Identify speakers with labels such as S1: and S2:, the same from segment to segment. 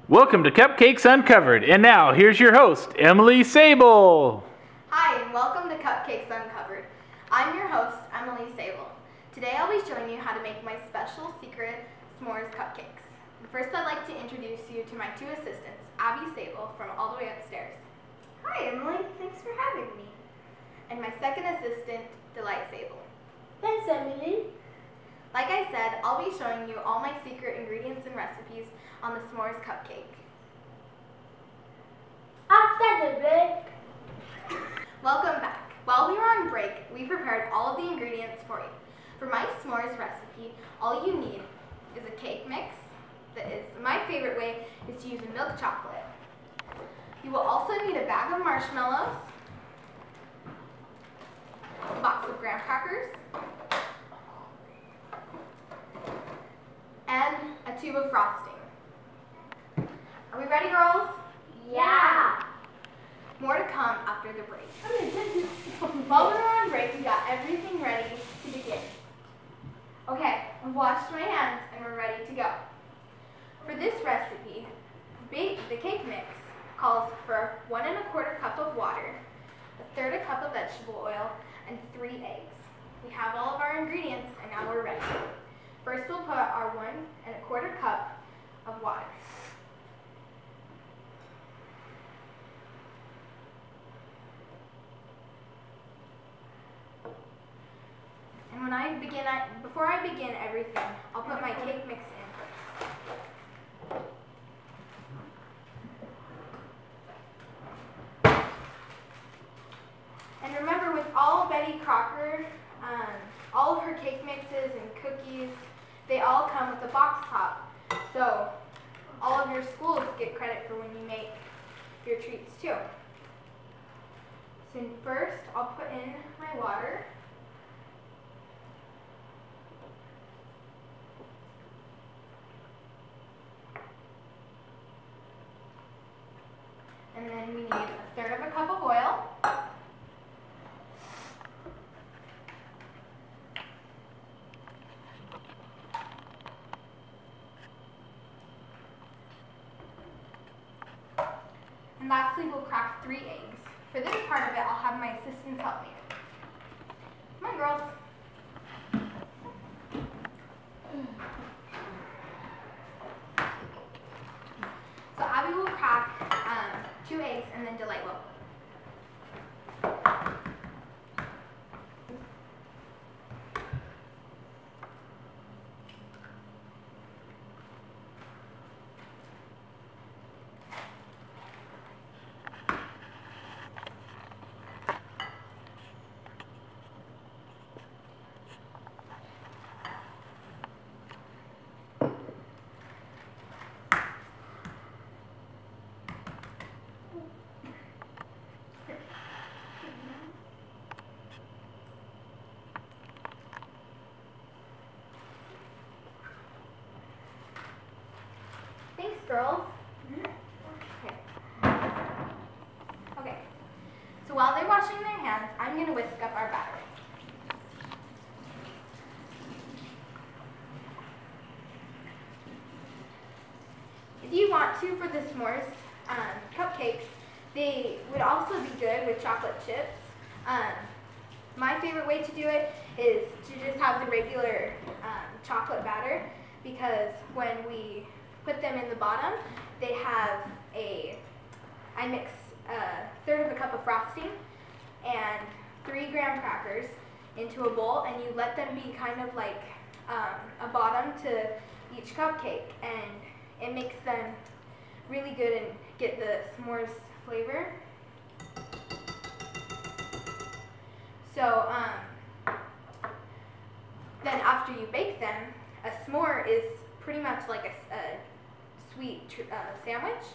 S1: Welcome to Cupcakes Uncovered, and now here's your host, Emily Sable.
S2: Hi, and welcome to Cupcakes Uncovered. I'm your host, Emily Sable. Today I'll be showing you how to make my special secret s'mores cupcakes. First, I'd like to introduce you to my two assistants, Abby Sable from all the way upstairs.
S3: Hi, Emily. Thanks for having me.
S2: And my second assistant, Delight Sable.
S3: Thanks, Emily.
S2: Like I said, I'll be showing you all my secret ingredients and recipes on the s'mores cupcake.
S3: After the break.
S2: Welcome back. While we were on break, we prepared all of the ingredients for you. For my s'mores recipe, all you need is a cake mix. That is my favorite way is to use a milk chocolate. You will also need a bag of marshmallows, a box of graham crackers, and a tube of frosting. Are we ready, girls?
S3: Yeah.
S2: More to come after the break. While we were on break, we got everything ready to begin. Okay, I've washed my hands and we're ready to go. For this recipe, the cake mix calls for 1 1/4 cup of water, 1/3 cup of vegetable oil, and 3 eggs. We have all of our ingredients and now we're ready. First, we'll put our 1 1/4 cup of water. And before I begin everything, I'll put my cake mix in first. And remember, with all Betty Crocker, all of her cake mixes and cookies, they all come with a box top. So all of your schools get credit for when you make your treats too. So first, I'll put in my water. And then we need 1/3 cup of oil. And lastly, we'll crack 3 eggs. For this part of it, I'll have my assistants help me. Come on, girls. So Abby will crack 2 eggs, and then Delight will. Thanks, girls. Okay. So while they're washing their hands, I'm going to whisk up our batter. If you want to, for the s'mores cupcakes, they would also be good with chocolate chips. My favorite way to do it is to just have the regular chocolate batter, because when we put them in the bottom, they have I mix 1/3 cup of frosting and 3 graham crackers into a bowl, and you let them be kind of like a bottom to each cupcake, and it makes them really good and get the s'mores flavor. So then after you bake them, a s'more is pretty much like a sweet sandwich.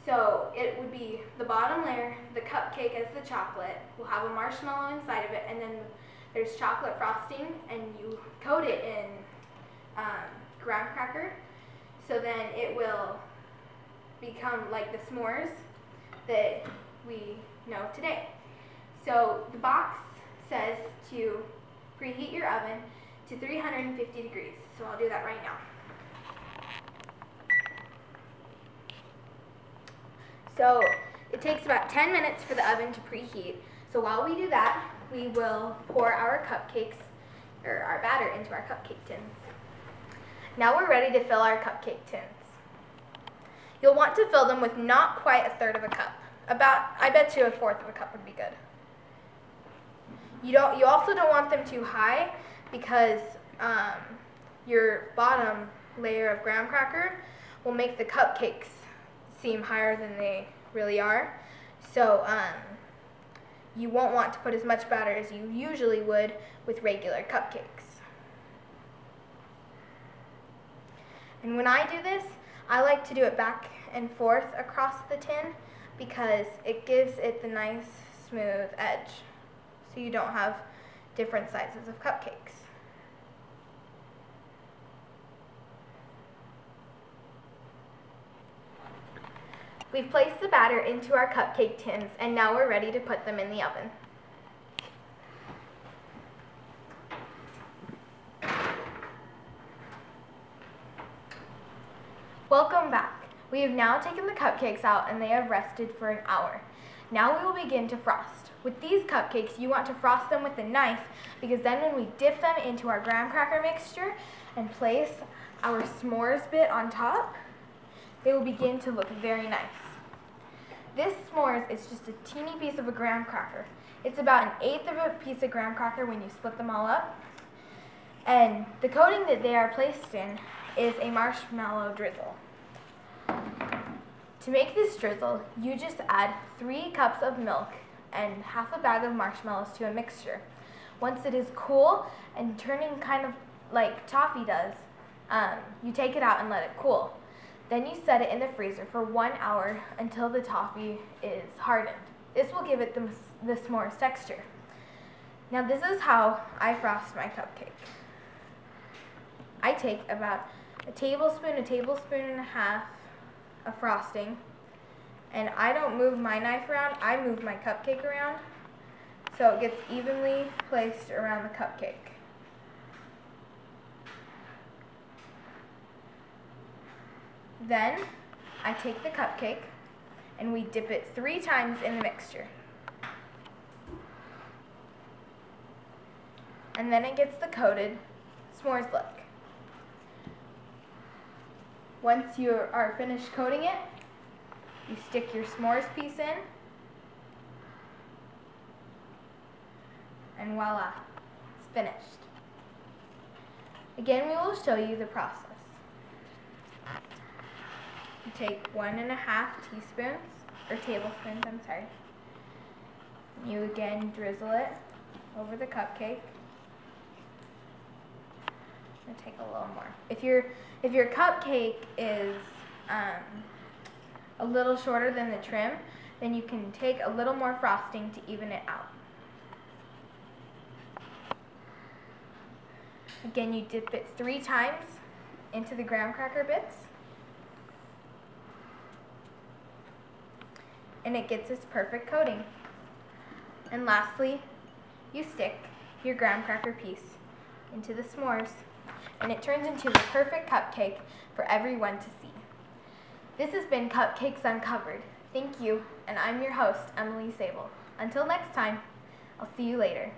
S2: So it would be the bottom layer, the cupcake as the chocolate, will have a marshmallow inside of it, and then there's chocolate frosting, and you coat it in graham cracker. So then it will become like the s'mores that we know today. So the box says to preheat your oven to 350 degrees. So I'll do that right now. So it takes about 10 minutes for the oven to preheat. So while we do that, we will pour our cupcakes, or our batter, into our cupcake tins. Now we're ready to fill our cupcake tins. You'll want to fill them with not quite a third of a cup. I bet you a fourth of a cup would be good. You also don't want them too high because your bottom layer of graham cracker will make the cupcakes seem higher than they really are. So you won't want to put as much batter as you usually would with regular cupcakes. And when I do this, I like to do it back and forth across the tin because it gives it the nice smooth edge so you don't have different sizes of cupcakes. We've placed the batter into our cupcake tins and now we're ready to put them in the oven. Welcome back. We have now taken the cupcakes out and they have rested for an hour. Now we will begin to frost. With these cupcakes, you want to frost them with a knife because then when we dip them into our graham cracker mixture and place our s'mores bit on top, they will begin to look very nice. This s'mores is just a teeny piece of a graham cracker. It's about 1/8 of a piece of graham cracker when you split them all up. And the coating that they are placed in is a marshmallow drizzle. To make this drizzle, you just add 3 cups of milk and half a bag of marshmallows to a mixture. Once it is cool and turning kind of like toffee does, you take it out and let it cool. Then you set it in the freezer for 1 hour until the toffee is hardened. This will give it the s'mores texture. Now this is how I frost my cupcake. I take about a tablespoon and a half of frosting, and I don't move my knife around, I move my cupcake around so it gets evenly placed around the cupcake. Then I take the cupcake and we dip it 3 times in the mixture. And then it gets the coated s'mores look. Once you are finished coating it, you stick your s'mores piece in, and voila, it's finished. Again, we will show you the process. You take 1½ teaspoons, or tablespoons, I'm sorry. You again drizzle it over the cupcake. I'm gonna take a little more. If your cupcake is a little shorter than the trim, then you can take a little more frosting to even it out. Again, you dip it 3 times into the graham cracker bits, and it gets its perfect coating. And lastly, you stick your graham cracker piece into the s'mores, and it turns into the perfect cupcake for everyone to see. This has been Cupcakes Uncovered. Thank you, and I'm your host, Emily Sable. Until next time, I'll see you later.